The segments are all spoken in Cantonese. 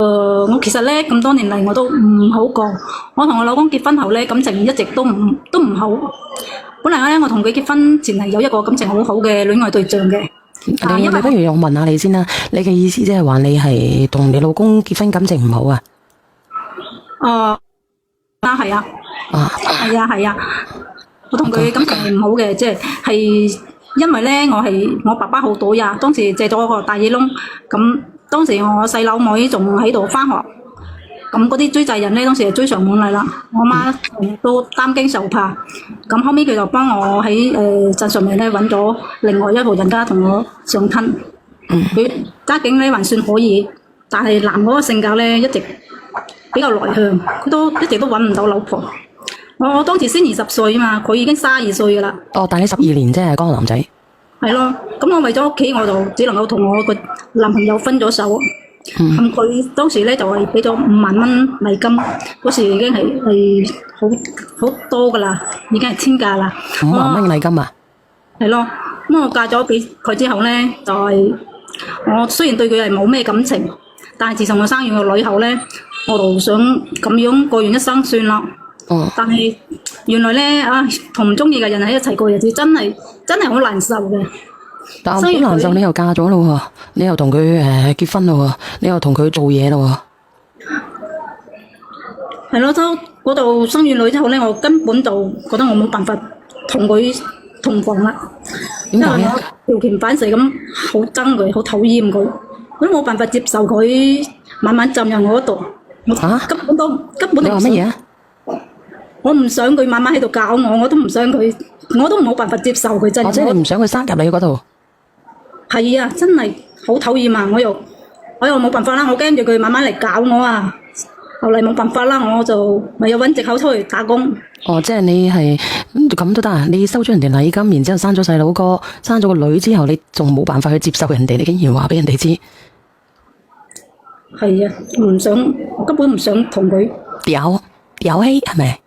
我其實咧咁多年嚟我都唔好過，我同我老公結婚後咧感情一直都唔好。本來咧我同佢結婚前係有一個感情好好嘅戀愛對象嘅。你不如我問下你先啦，你嘅意思即係話你係同你老公結婚感情唔好啊？係啊，係啊，我同佢感情係唔好嘅，即係因為咧我爸爸好賭呀，當時借咗個大耳窿，咁當時我細佬妹仲喺度返學，咁嗰啲追債人咧當時就追上門嚟啦，我媽都擔驚受怕，咁後尾佢就幫我喺鎮上面咧揾咗另外一戶人家同我上親，佢家境咧還算可以，但係男嗰個性格咧一直比較內向，佢都一直都揾唔到老婆。我當時先20歲嘛，佢已經32歲噶啦。大你12年啫，嗰個男仔。係咯，咁我為咗屋企，我就只能夠同我個男朋友分咗手。咁佢當時咧就係俾咗5萬蚊禮金，嗰時已經係好多噶啦，已經係天價啦。5萬蚊禮金啊？係咯，咁我嫁咗俾佢之後咧，就係我雖然對佢係冇咩感情，但係自從我生完個女後咧，我就想咁樣過完一生算啦。但係原來咧同唔中意嘅人喺一齊過日子，真係好難受嘅。但係好難受，你又嫁咗咯喎，你又同佢結婚咯喎，你又同佢做嘢咯喎。係咯，都嗰度生完女之後咧，我根本就覺得我冇辦法同佢同房啦。點解啊？條件反射咁好憎佢，好討厭佢，我都冇辦法接受佢慢慢浸入我嗰度。根本都你話乜嘢啊？我唔想佢慢慢喺度搞我，我都唔想佢，我都冇辦法接受佢真係。即係你唔想佢生入你嗰度？係啊，真係好討厭啊！我又冇辦法啦，我驚住佢慢慢嚟搞我啊！後嚟冇辦法啦，我就唯有揾藉口出去打工。即係你係咁都得啊？你收咗人哋禮金，然之後生咗細佬哥，生咗個女之後，你仲冇辦法去接受人哋，你竟然話俾人哋知？係啊，我根本唔想同佢有氣係咪？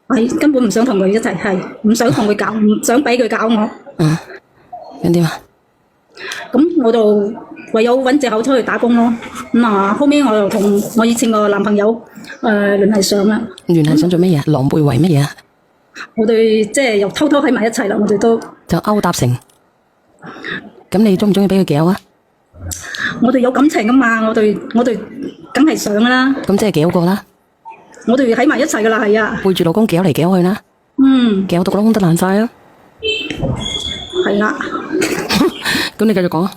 係根本唔想同佢一齊，係唔想同佢搞，唔想俾佢搞我。咁點啊？咁我就唯有揾藉口出去打工咯。後尾我又同我以前個男朋友聯繫上啦。聯繫上做乜嘢？狼狽為乜嘢啊？我哋即係又偷偷喺埋一齊啦，我哋都就勾搭成。咁你中唔中意俾佢搞啊？我哋有感情噶嘛，我哋梗係想啦。咁即係搞過啦。我哋喺埋一齊噶啦，係啊。背住老公搞嚟搞去啦。搞到老公得爛晒啦。係啦。咁你繼續講啊。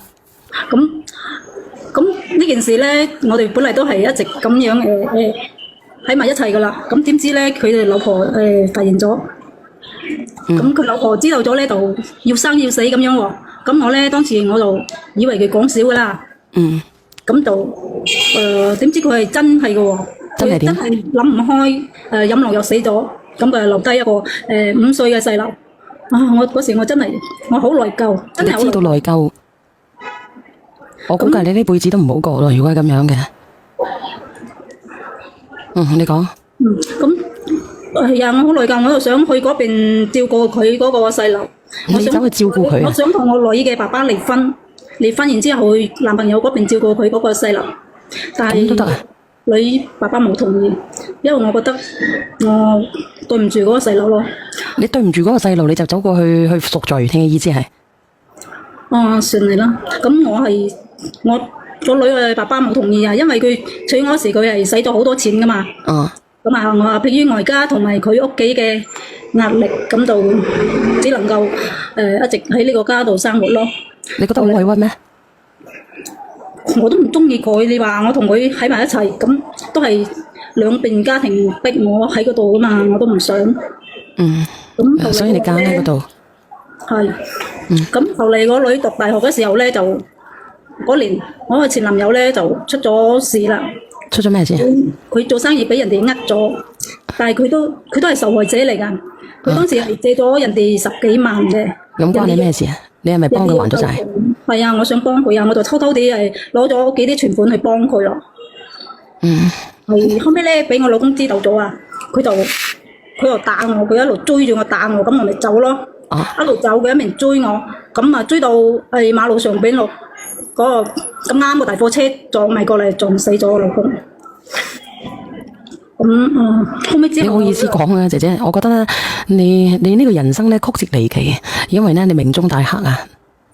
咁呢件事咧，我哋本嚟都係一直咁樣喺埋一齊噶啦。咁點知咧，佢哋老婆發現咗。咁佢老婆知道咗咧，就要生要死咁樣喎。咁我咧當時我就以為佢講笑噶啦。咁就點知佢係真係噶喎。真係點？真係諗唔開，飲落又死咗，咁佢留低一個5歲嘅細路。我嗰時我真係我好內疚，真係好。你知道內疚？我估計你呢輩子都唔好過咯，如果係咁樣嘅。你講。咁係啊，我好內疚，我就想去嗰邊照顧佢嗰個細路。你走去照顧佢啊？我想同我女嘅爸爸離婚然之後去男朋友嗰邊照顧佢嗰個細路。但係咁都得啊？女爸爸冇同意，因為我覺得我對唔住嗰個細路咯。你對唔住嗰個細路，你就走過去贖罪，聽嘅意思係？算係啦。咁我個女嘅爸爸冇同意啊，因為佢娶我時佢係使咗好多錢噶嘛。咁我話迫於外家同埋佢屋企嘅壓力，咁就只能夠一直喺呢個家度生活咯。你覺得好委屈咩？我都唔中意佢，你話我同佢喺埋一齊，咁都係兩邊家庭逼我喺嗰度噶嘛，我都唔想。咁所以你揀喺嗰度。係。咁後嚟我女讀大學嘅時候咧，就嗰年我個前男友咧就出咗事啦。出咗咩事？佢做生意俾人哋呃咗，但係佢都係受害者嚟噶。佢當時係借咗人哋10幾萬嘅。咁關你咩事啊？你係咪幫佢還咗債？係啊，我想幫佢啊，我就偷偷地攞咗幾啲存款去幫佢咯。後尾咧俾我老公知道咗啊，佢就打我，佢一路追住我打我，咁我咪走咯。一路走佢一面追我，咁追到馬路上邊咯，嗰個咁啱個大貨車撞埋過嚟，撞死咗我老公。後尾之後你好意思講啊，姐姐，我覺得咧，你呢個人生咧曲折離奇，因為咧你命中大克啊，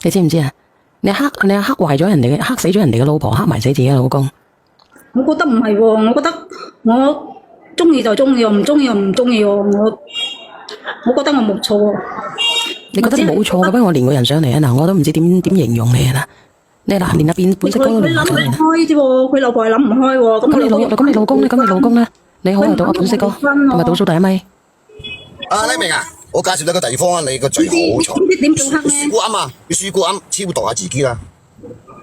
你知唔知啊？你克壞咗人哋嘅，克死咗人哋嘅老婆，克埋死自己嘅老公。我覺得唔係喎，我覺得我中意就中意，我唔中意就唔中意喎。我覺得我冇錯喎。你覺得你冇錯嘅，不如我連個人上嚟啊！嗱，我都唔知點形容你啊！你嗱連入邊本色哥都連上嚟啦。開啫喎，佢老婆係諗唔開喎。咁你老公咧？你好啊，到阿本色哥，同埋倒數第一咪。啊，黎明啊，我介紹你個地方啊，你個嘴好重。點做黑咧？輸過啱啊，要輸過啱，超度下自己啦。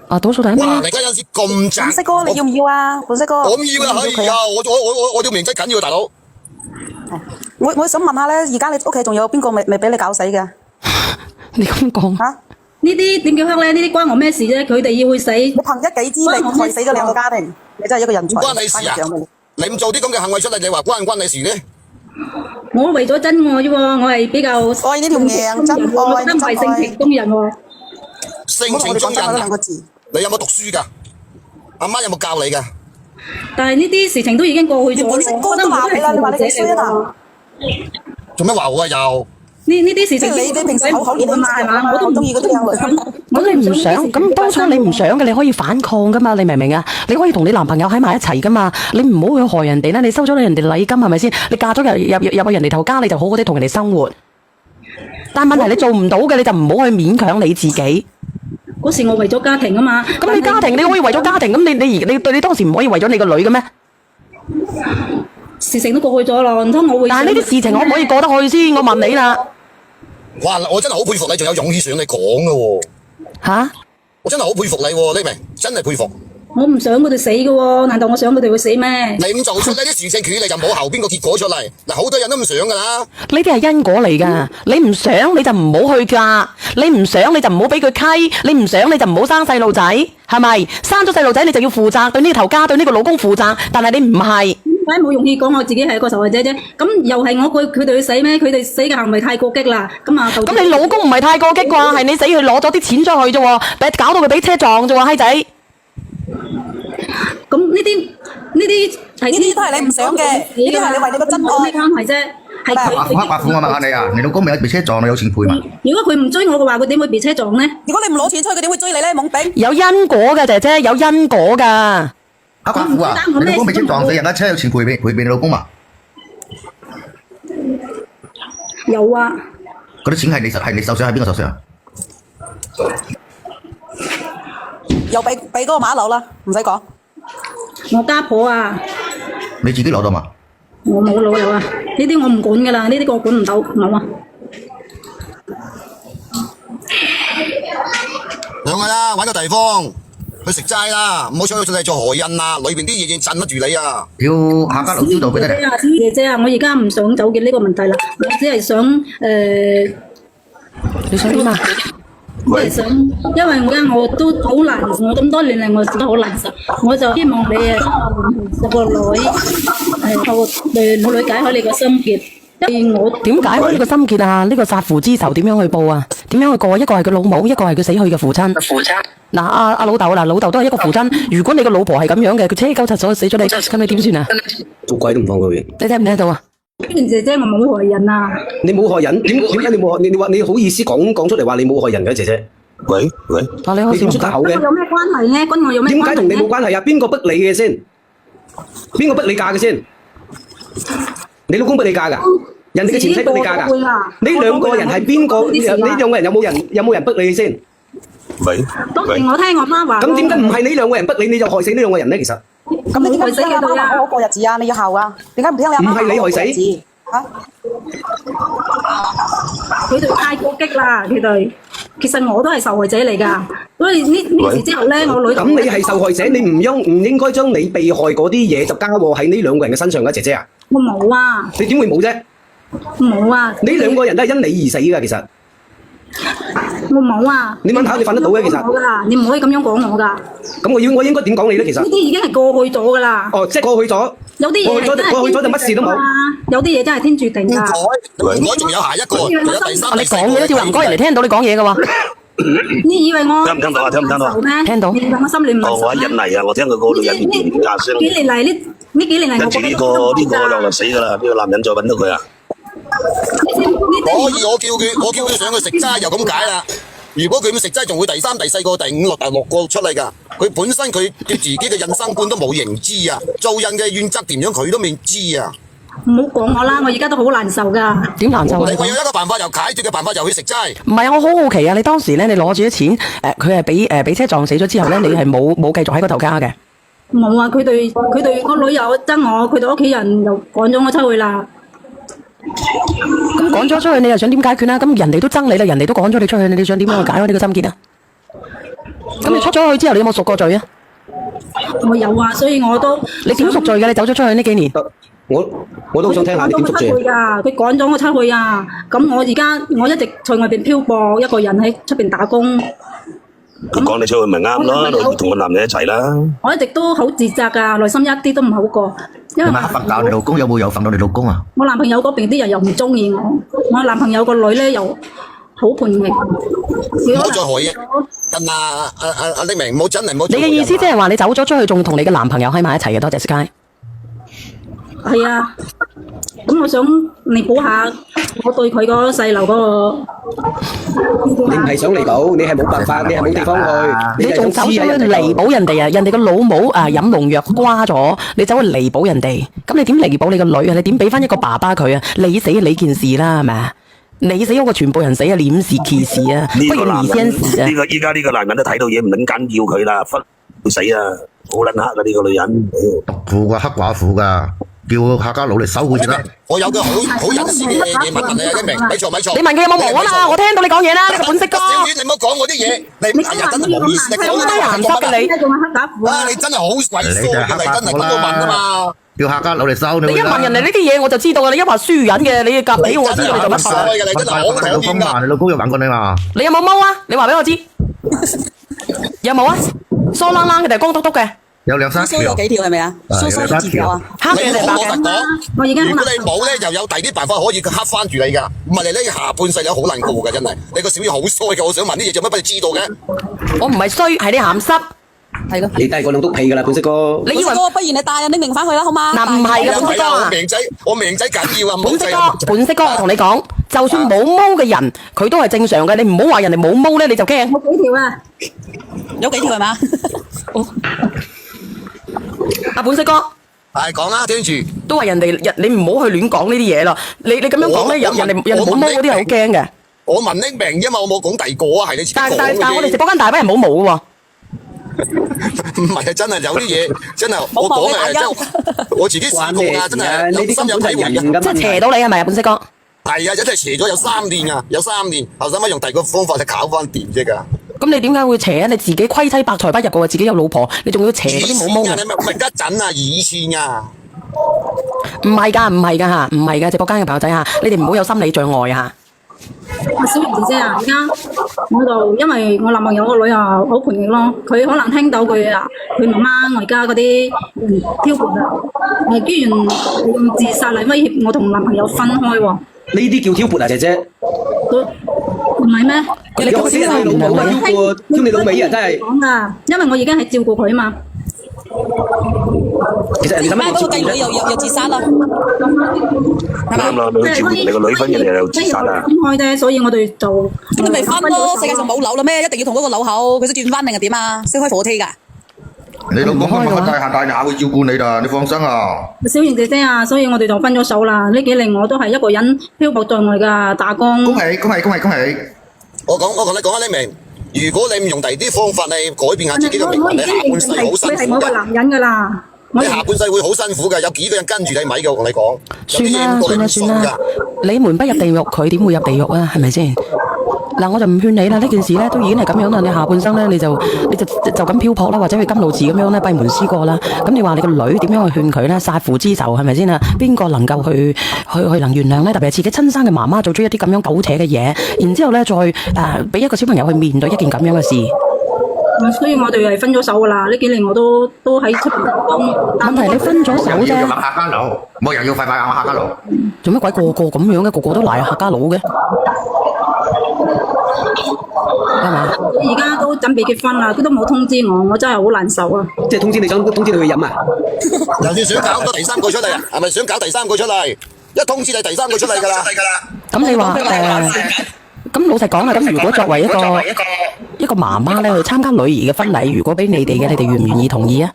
啊，倒數第一咪。哇，你家有時咁正。本色哥，你要唔要啊？本色哥。我唔要啊，係啊，我條命真緊要啊，大佬。我想問下咧，而家你屋企仲有邊個未俾你搞死嘅？你咁講嚇？呢啲點叫黑咧？呢啲關我咩事啫？佢哋要去死。你憑一己之力害死咗兩個家庭，你真係一個人才。關你事啊！你唔做啲咁嘅行為出嚟，你話關唔關你事咧？我為咗真愛啫喎，我係比較愛呢條命，真愛，我覺得唔係性情中人喎。性情中人兩個字。你有冇讀書㗎？阿媽有冇教你㗎？但係呢啲事情都已經過去咗。本色哥都話你啦，你話你幾衰啊？做咩話我啊又？呢啲事情你平時口口念係嘛？我都唔中意嗰啲靚女。咁你唔想，咁當初你唔想嘅，你可以反抗噶嘛？你明唔明啊？你可以同你男朋友喺埋一齊噶嘛？你唔好去害人哋咧，你收咗人哋禮金係咪先？你嫁咗入去人哋頭家，你就好好地同人哋生活。但係問題你做唔到嘅，你就唔好去勉強你自己。嗰時我為咗家庭啊嘛。咁你家庭你可以為咗家庭，咁你當時唔可以為咗你個女嘅咩？事情都過去咗咯，唔通我會？但係呢啲事情可唔可以過得去先？我問你啦。哇！我真係好佩服你，仲有勇氣上嚟講㗎喎。吓？我真係好佩服你喎，黎明，真係佩服。我唔想佢哋死嘅喎，難道我想佢哋會死咩？你唔做出呢啲事情，佢哋就冇後邊個結果出嚟。嗱，好多人都唔想㗎啦。呢啲係因果嚟㗎，你唔想你就唔好去嫁，你唔想你就唔好俾佢契，你唔想你就唔好生細路仔，係咪？生咗細路仔你就要負責，對呢個頭家對呢個老公負責，但係你唔係。點解冇勇氣講我自己係一個受害者啫？咁又係佢哋去死咩？佢哋死嘅行為太過激啦。咁你老公唔係太過激啩？係你死去攞咗啲錢出去啫喎，搞到佢俾車撞啫喎，閪仔。咁呢啲都係你唔想嘅，呢啲係你為你個真愛咩關係啫？係佢白虎，我問下你啊，你老公未被車撞，你有錢賠嘛？如果佢唔追我嘅話，佢點會被車撞呢？如果你唔攞錢出去，佢點會追你咧？懵丙。有因果嘅姐姐，有因果㗎。阿白虎啊，你老公被車撞死，人家車有錢賠俾你老公嘛？有啊。嗰啲錢係你受傷，係邊個受傷？又俾嗰個馬騮啦，唔使講。我家婆啊。你自己攞到嘛？我冇攞有啊，呢啲我唔管噶啦，呢啲我管唔到，冇啊。兩個啦，揾個地方去食齋啦，唔好出嚟做害人啦，裏邊啲嘢震得住你啊！要下家老招到俾得你。姐姐啊，我而家唔想糾結呢個問題啦，我只係想你想點啊？我係想，因為我都好難，我咁多年嚟我都好難受，我就希望你有個女，我女解開你個心結。因為我點解開呢個心結啊？呢個殺父之仇點樣去報啊？點樣去過？一個係佢老母，一個係佢死去嘅父親。嗱，阿老豆嗱，老豆都係一個父親。如果你個老婆係咁樣嘅，佢車鳩柒咗死咗你，咁你點算啊？做鬼都唔放佢面。你聽唔聽到啊？姐姐，我冇害人啊！你冇害人，點解你冇害？你話你好意思講出嚟話你冇害人嘅姐姐？喂，你點出得口嘅？有咩關係咧？跟我有咩關係咧？點解同你冇關係啊？邊個逼你嘅先？邊個逼你嫁嘅先？你老公逼你嫁㗎？人哋嘅前妻逼你嫁㗎？你兩個人係邊個？你兩個人有冇人逼你先？當時我聽我媽話。咁點解唔係你兩個人逼你，你就害死呢兩個人咧？其實。咁你點解唔聽阿媽話好好過日子啊？你要孝啊？點解唔聽你阿媽話好好過日子？嚇！佢哋太過激啦！佢哋其實我都係受害者嚟㗎。所以呢事之後咧，我女咁你係受害者，你唔應該將你被害嗰啲嘢就加禍喺呢兩個人嘅身上㗎，姐姐啊！我冇啊！你點會冇啫？冇啊！呢兩個人都係因你而死㗎，其實。我冇啊！你晚黑你瞓得到嘅其實。你唔可以咁樣講我㗎。咁我應該點講你咧？其實。呢啲已經係過去咗㗎啦。哦，即係過去咗。有啲嘢過去咗就乜事都冇。有啲嘢真係天注定㗎。唔該，仲有下一個，仲有第三。你講嘢都要唔該人哋聽到你講嘢㗎喎。你以為我聽唔聽到啊？聽唔聽到啊？咩？聽到你以為我心裏唔哦，我難受咩？喺印尼啊，我聽佢個女人言價聲。幾年嚟呢幾年嚟，跟住呢個又就死㗎啦！呢個男人再揾到佢啊！可以，我叫佢上去食齋又咁解啦。如果佢唔食齋，仲會第三、第四個、第五、第六個出嚟㗎。佢本身佢對自己嘅人生觀都冇認知啊，做人嘅原則點樣佢都未知啊。唔好講我啦，我而家都好難受噶。點難受啊？我有一個辦法，又解決嘅辦法，又去食齋。唔係啊，我好好奇啊！你當時咧，你攞住啲錢，佢係俾車撞死咗之後咧，你係冇繼續喺嗰頭家嘅。冇啊！佢哋個女又憎我，佢哋屋企人又趕咗我出去啦。咁趕咗出去，你又想點解決啦？咁人哋都憎你啦，人哋都趕咗你出去，你想點樣去解開呢個心結啊？咁你出咗去之後，你有冇贖過罪啊？我有啊，所以我都你點贖罪嘅？你走咗出去呢幾年？我都好想聽下你點贖罪。佢趕咗我出去啊！咁我而家我一直在外邊漂泊，一個人喺出邊打工。佢趕你出去咪啱咯，同個男人一齊啦。我一直都好自責噶，內心一啲都唔好過。因為你咪黑白教你老公有冇有份到你老公啊？我男朋友嗰邊啲人又唔中意我，我男朋友個女咧又好叛逆。唔好再害人啊！阿匿名，唔好真係唔好。你嘅意思即係話你走咗出去，仲同你嘅男朋友喺埋一齊嘅？多謝 Sky。係啊，咁我想彌補下我對佢個細路嗰個。你唔係想嚟到，你係冇辦法，你係冇地方去，你仲走咗去彌補人哋啊？人哋個老母飲農藥瓜咗，你走去彌補人哋，咁你點彌補你個女啊？你點俾翻一個爸爸佢啊？你死你件事啦，係咪啊？你死嗰個全部人死啊！臉是其事啊，不如你先死啊！依家呢個男人都睇到嘢，唔撚緊要佢啦，會死啊！好撚黑啊！呢個女人，獨婦㗎，黑寡婦㗎。叫客家佬嚟收佢先啦！我有個好隱私嘅嘢問你啊，一明，咪錯。你問佢有冇毛啊嘛？我聽到你講嘢啦，呢個本色哥。小遠，你唔好講我啲嘢，你係啊真係冇意思，你講啲鹹濕嘅你。啊，你真係好鬼衰嘅，你真係咁多問啊嘛！叫客家佬嚟收你一問人哋呢啲嘢我就知道啦，你一話輸人嘅，你夾俾我知道你做乜衰嘅，你真係好討厭㗎！你老公有揾過你嘛？你有冇毛啊？你話俾我知。有冇啊？疏啷啷嘅定係光禿禿嘅？有兩三條。有幾條係咪啊？疏疏幾條啊？黑嘅定白嘅？我而家如果你冇咧，又有第啲辦法可以黑翻住你㗎。唔係你咧下半世有好難過㗎，真係。你個小嘢好衰嘅，我想問啲嘢做乜俾你知道嘅？我唔係衰，係你鹹濕。係咯。你都係個兩篤屁㗎啦，本色哥。你以為不如你帶啊，你明翻去啦，好嘛？嗱唔係嘅，本色哥啊。我命仔緊要啊！本色哥，我同你講，就算冇毛嘅人，佢都係正常嘅。你唔好話人哋冇毛咧，你就驚。我幾條啊？有幾條係嘛？阿本色哥，係講啦，聽住。都話人哋你唔好去亂講呢啲嘢啦。你咁樣講咧，人哋冇毛嗰啲係好驚嘅。我問匿名啫嘛，我冇講第二個啊，係你自己講嘅。但我哋直播間大班人冇毛嘅喎。唔係啊，真係有啲嘢，真係我講嘅，真我自己試過㗎，真係有心有體會嘅。即係邪到你係咪啊，本色哥？係啊，一係邪咗有3年啊，有3年，後使乜用第二個方法嚟搞翻掂啫㗎？咁你點解會邪啊？你自己虧妻百財不入嘅喎，自己有老婆，你仲要邪嗰啲冇毛嘅？你咪得陣啊，以前啊，唔係㗎，唔係㗎嚇，唔係㗎，直播間嘅朋友仔嚇，你哋唔好有心理障礙嚇。小玲姐姐啊，而家我就因為我男朋友個女啊好叛逆咯，佢可能聽到佢媽媽我而家嗰啲挑撥啊，居然用自殺嚟威脅我同男朋友分開喎。呢啲叫挑撥啊，姐姐。唔係咩？有個死人係老母啊，挑撥，挑你老味啊，真係。講㗎，因為我而家係照顧佢嘛。其實人哋咁樣嗰個繼女又自殺啦，啱啦，你照顧你個女分嘅又自殺啦。分開啫，所以我哋就咁你咪分咯。世界上冇樓啦咩？一定要同嗰個樓口，佢想轉翻定係點啊？識開火梯㗎？你老公咁黑大下大牙會照顧你啦，你放心啊。小賢姐姐啊，所以我哋就分咗手啦。呢幾年我都係一個人漂泊在外㗎打工。恭喜恭喜恭喜恭喜！我同你講啊，呢明，如果你唔用第二啲方法嚟改變下自己嘅命運，你下半世好辛佢係苦㗎。我個男人㗎啦。你下半世會好辛苦㗎，有幾個人跟住你咪嘅，我同你講。算啦算啦算啦，你們不入地獄，佢點會入地獄啊？係咪先？嗱，我就唔勸你啦，呢件事咧都已經係咁樣啦，你下半生咧你就咁漂泊啦，或者去金路寺咁樣咧閉門思過啦。咁你話你個女點樣去勸佢咧？殺父之仇係咪先啊？邊個能夠去能原諒咧？特別係自己親生嘅媽媽做出一啲咁樣苟且嘅嘢，然之後咧再俾一個小朋友去面對一件咁樣嘅事。所以我哋係分咗手噶啦，呢幾年我都喺出邊打工。問題你分咗手啫，要客家佬，冇人要快快嗌客家佬。做乜鬼個個咁樣嘅？個個都賴客家佬嘅。係嘛？佢而家都準備結婚啦，佢都冇通知我，我真係好難受啊！即係通知你想通知你去飲啊？就算想搞多第三個出嚟啊，係咪想搞第三個出嚟？一通知你第三個出嚟㗎啦。咁你話咁老實講啦，咁如果作為一個媽媽咧去參加女兒嘅婚禮，如果俾你哋嘅，你哋願唔願意同意啊？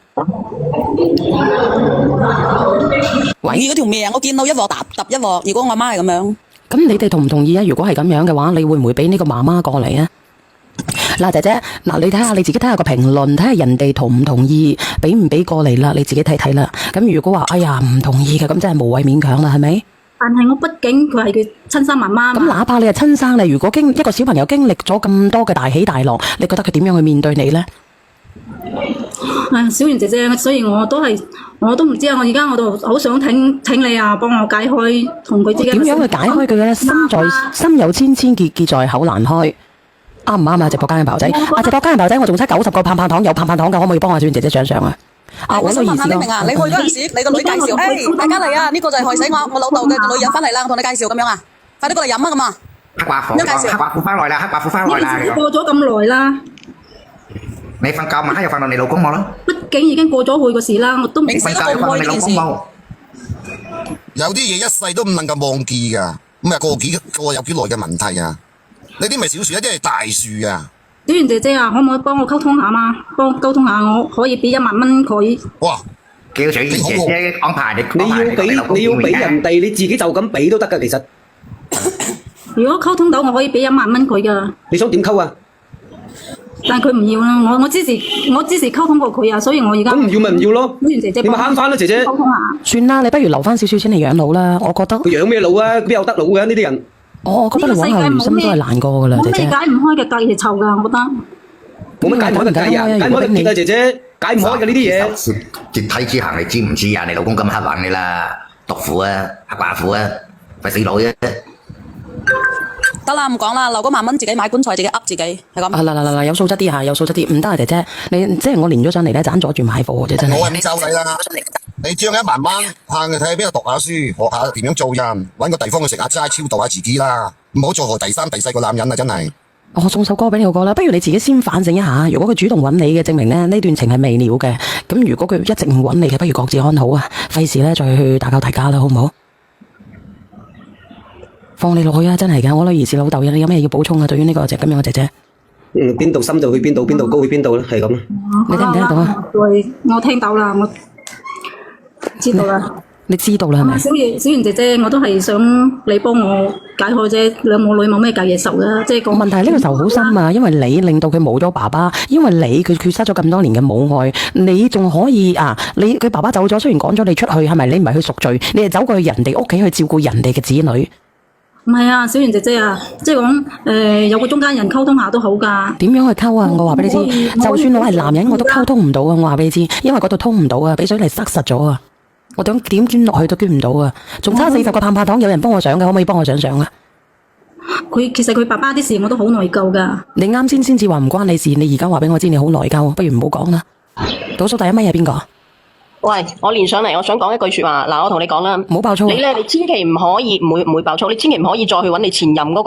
喂，嗰條命我見到一鑊揼一鑊，如果我阿媽係咁樣，咁你哋同唔同意啊？如果係咁樣嘅話，你會唔會俾呢個媽媽過嚟啊？嗱，姐姐，嗱，你睇下你自己睇下個評論，睇下人哋同唔同意，俾唔俾過嚟啦？你自己睇睇啦。咁如果話哎呀唔同意嘅，咁真係無謂勉強啦，係咪？但係我畢竟佢係佢親生媽媽嘛。咁哪怕你係親生，你如果一個小朋友經歷咗咁多嘅大起大落，你覺得佢點樣去面對你呢？小圓姐姐，所以我都唔知啊！我而家我都好想請你啊，幫我解開同佢之間點樣去解開佢嘅咧？心有千千結，結在口難開。啱唔啱啊？直播間嘅寶仔，直播間嘅寶仔，我仲差90個棒棒糖，有棒棒糖嘅，可唔可以幫我小圓姐姐上上啊？我想問下你明啊？你去嗰陣時，你個女介紹，大家嚟啊！呢個就係害死我老豆嘅女人翻嚟啦，我同你介紹咁樣啊！快啲過嚟飲啊咁啊！黑寡婦翻來啦，黑寡婦翻來啦。過咗咁耐啦，你瞓覺晚黑又瞓到你老公冇咯？畢竟已經過咗去嘅事啦，我都唔瞓覺又瞓到你老公冇。有啲嘢一世都唔能夠忘記㗎，咁啊過有幾耐嘅問題啊？呢啲咪小樹，一啲係大樹啊！小圓姐姐啊，可唔可以幫我溝通下嘛？幫我溝通下，我可以俾1萬蚊佢。哇！叫小圓姐姐安排你要俾人哋，你自己就咁俾都得㗎，其實。如果溝通到，我可以俾1萬蚊佢㗎。你想點溝啊？但係佢唔要啦，我之前溝通過佢啊，所以我而家咁唔要咪唔要咯。小圓姐姐，你咪慳翻啦，姐姐。溝通下。算啦，你不如留翻少少錢嚟養老啦。我覺得佢養咩老啊？邊有得老嘅呢啲人？我覺得你往後餘生都係難過噶啦，姐姐。冇咩解唔開嘅隔夜仇㗎，我覺得。冇乜解唔開嘅計啊，解唔開嘅結啊，姐姐，解唔開嘅呢啲嘢。接梯之行，你知唔知啊？你老公咁黑玩你啦，毒婦啊，黑寡婦啊，廢死佬啫。得啦，唔講啦，留嗰萬蚊自己買棺材，自己噏自己，係咁。嗱，有素質啲嚇，有素質啲，唔得啊，姐姐，你即係我連咗上嚟咧，盞阻住買貨啫，真係。我係唔收你啦，你將1萬蚊，行去睇下邊度讀下書，學下點樣做人，揾個地方去食下齋，超度下自己啦，唔好做第三、第四個男人啊！真係。我送首歌俾你好過啦，不如你自己先反省一下，如果佢主動揾你嘅，證明咧呢段情係未了嘅。咁如果佢一直唔揾你嘅，不如各自安好啊，費事咧再去打交提家啦，好唔好？放你落去啊！真係㗎，我女兒是老豆嘅，你有咩要補充啊？對於呢個咁樣嘅姐姐，邊度深就去邊度，邊度高去邊度啦，係咁。你聽唔聽得到啊？我聽到啦，我知道啦。你知道啦，係咪？小圓姐姐，我都係想你幫我解開啫，兩母女冇咩隔夜仇啦，即係講。問題呢個仇好深啊，因為你令到佢冇咗爸爸，因為佢缺失咗咁多年嘅母愛，你仲可以佢爸爸走咗，雖然趕咗你出去，係咪？你唔係去贖罪，你係走過去人哋屋企去照顧人哋嘅子女。唔係啊，小圓姐姐啊，即係講有個中間人溝通下都好㗎。點樣去溝啊？我話俾你知，就算我係男人，我都溝通唔到啊！我話俾你知，因為嗰度通唔到啊，俾水泥塞實咗啊！我點捐落去都捐唔到啊！仲差40個棒棒糖，有人幫我上嘅，可唔可以幫我上啊？其實佢爸爸啲事我都好內疚㗎。你啱先至話唔關你事，你而家話俾我知你好內疚，不如唔好講啦。倒數第一咪係邊個？喂，我連上嚟，我想講一句說話。嗱，我同你講啦，唔好爆粗。你千祈唔可以唔會爆粗。你千祈唔可以再去揾你前任嗰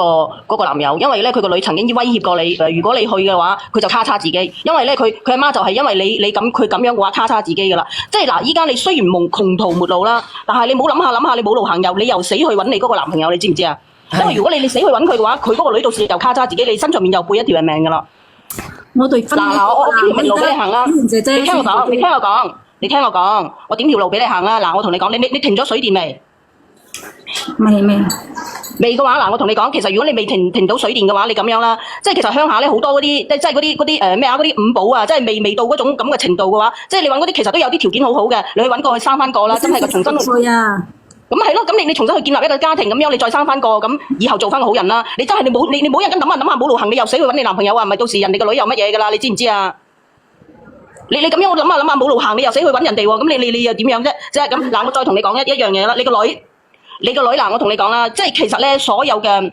個男友，因為咧佢個女曾經威脅過你。如果你去嘅話，佢就咔嚓自己。因為咧佢阿媽就係因為你佢咁樣嘅話，咔嚓自己噶啦。即係嗱，依家你雖然窮途末路啦，但係你唔好諗下，你冇路行你又死去揾你嗰個男朋友，你知唔知啊？因為如果你死去揾佢嘅話，佢嗰個女到時又咔嚓自己，你身上面又背一條人命噶啦。我對分我點條路俾你行啦？你聽我講，我點條路俾你行啦？嗱，我同你講，你停咗水電未？未嘅話，嗱，我同你講，其實如果你未停到水電嘅話，你咁樣啦，即係其實鄉下咧好多嗰啲，即係嗰啲咩啊，嗰啲五寶啊，即係未到嗰種咁嘅程度嘅話，即係你揾嗰啲其實都有啲條件好好嘅，你去揾個去生翻個啦，真係個重新去啊。咁係咯，咁你重新去建立一個家庭咁樣，你再生翻個，咁以後做翻個好人啦。你真係你冇人咁諗下冇路行，你又死去揾你男朋友啊？唔係到時人哋個女又乜嘢噶啦？你知唔知啊？你咁樣諗下冇路行，你又死去揾人哋喎，咁你又點樣啫？即係咁嗱，我再同你講一樣嘢啦。你個女嗱，我同你講啦，即係其實咧，所有嘅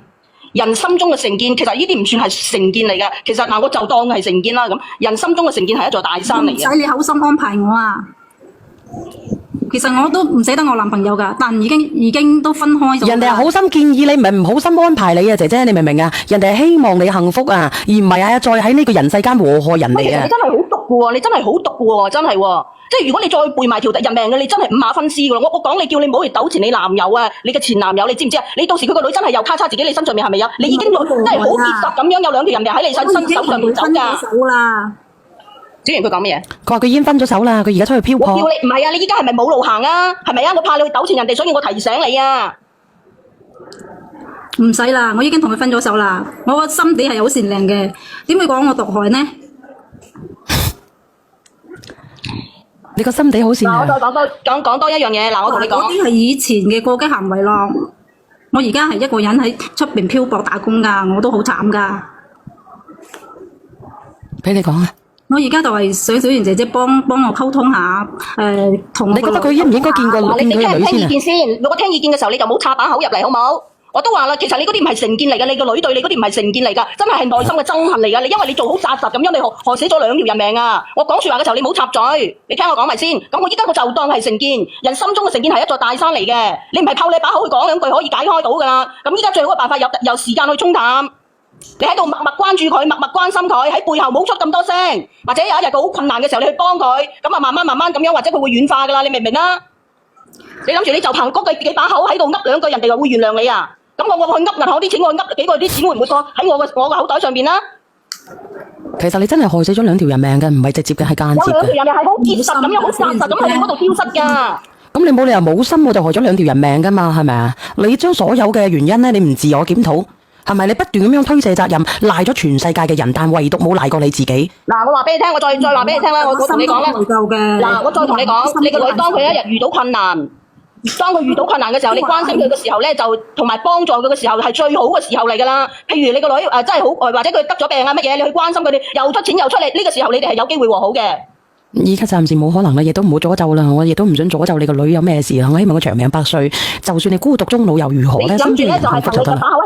人心中嘅成見，其實呢啲唔算係成見嚟嘅。其實嗱，我就當係成見啦。咁人心中嘅成見係一座大山嚟嘅。唔使你好心安排我啊！佢其實我都唔捨得我男朋友㗎，但已經都分開咗。人哋係好心建議你，唔係唔好心安排你啊，姐姐，你明唔明啊？人哋係希望你幸福啊，而唔係再喺呢個人世間禍害人哋啊。你真係好毒嘅喎，你真係好毒嘅喎，真係喎。即係如果你再背埋條人命嘅，你真係五馬分屍噶咯！我講你叫你唔好去糾纏你男友啊，你嘅前男友，你知唔知啊？你到時佢個女真係又咔嚓自己你身上面係咪啊？你已經真係好結實咁樣有兩條人命喺你手上面走㗎。手啦，小賢佢講乜嘢？佢話佢已經分咗手啦，佢而家出去漂泊。我叫你唔係啊，你依家係咪冇路行啊？係咪啊？我怕你去糾纏人哋，所以我提醒你啊。唔使啦，我已經同佢分咗手啦。我個心地係好善良嘅，點會講我毒害呢？你個心地好善良。我再講多一樣嘢，我同你講。嗰啲係以前嘅過激行為咯。我而家係一個人喺出邊漂泊打工㗎，我都好慘㗎。俾你講啊！我而家就係想小賢姐姐幫我溝通下，同你覺得佢應唔應該見過你聽唔聽意見見先？如果聽意見嘅時候，你就冇插把口入嚟，好冇？我都話啦，其實你嗰啲唔係成見嚟嘅，你個女對你嗰啲唔係成見嚟㗎，真係內心嘅憎恨嚟㗎。你因為你做好紮實咁樣，你害死咗兩條人命啊！我講説話嘅時候，你唔好插嘴，你聽我講埋先。咁我依家我就當係成見，人心中嘅成見係一座大山嚟嘅，你唔係靠你把口去講兩句可以解開到㗎啦。咁依家最好嘅辦法有時間去沖淡。你喺度默默關注佢，默默關心佢，喺背後冇出咁多聲，或者有一日佢好困難嘅時候，你去幫佢，咁啊慢慢咁樣，或者佢會軟化㗎啦。你明唔明啊？你諗住你就憑嗰幾把口喺度噏兩句，人哋就會原諒你啊？咁我去噏銀行啲錢，我去噏幾個啲錢會唔會過喺我個口袋上邊啦？其實你真係害死咗兩條人命嘅，唔係直接嘅，係間接嘅。有兩條人命係好結實咁樣，好紮實咁喺你嗰度消失㗎。咁你冇理由冇心我就害咗兩條人命㗎嘛？係咪啊？你將所有嘅原因咧，你唔自我檢討，係咪？你不斷咁樣推卸責任，賴咗全世界嘅人，但唯獨冇賴過你自己。嗱，我話俾你聽，我再話俾你聽啦，我同你講啦。嗱，我再同你講，你個女當佢一日遇到困難。當佢遇到困難嘅時候，你關心佢嘅時候咧，就同埋幫助佢嘅時候係最好嘅時候嚟㗎啦。譬如你個女真係好，或者佢得咗病啊乜嘢，你去關心佢哋，又出錢又出力，呢個時候你哋係有機會和好嘅。而家暫時冇可能啦，亦都唔好詛咒啦，我亦都唔想詛咒你個女有咩事啦。我希望佢長命百歲，就算你孤獨終老又如何咧？諗住咧就係憑你得啦。嘅把口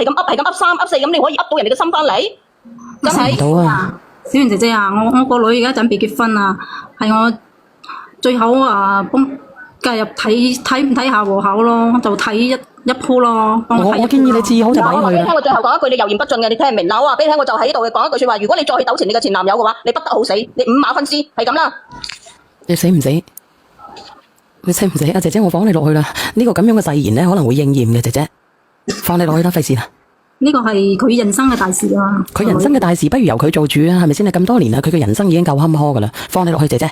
係咁噏三噏四咁，你可以噏到人哋嘅心翻嚟。真係。唔到啊！小賢姐姐啊，我個女而家準備結婚啊，係我最好幫介入睇唔睇下和口咯，就睇一鋪咯。我建議你治好就咪我話俾你聽，去啦。我最後講一句，你油鹽不進嘅，你聽唔明？嗱，我話俾你聽，我就喺度講一句説話，如果你再去糾纏你嘅前男友嘅話，你不得好死，你五馬分屍，係咁啦。你死唔死？你死唔死？阿姐姐，我放你落去啦。呢個咁樣嘅誓言咧，可能會應驗嘅，姐姐，放你落去啦，費事啦。呢個係佢人生嘅大事啊！佢人生嘅大事，不如由佢做主啊，係咪先？你咁多年啦，佢嘅人生已經夠坎坷噶啦，放你落去，姐姐。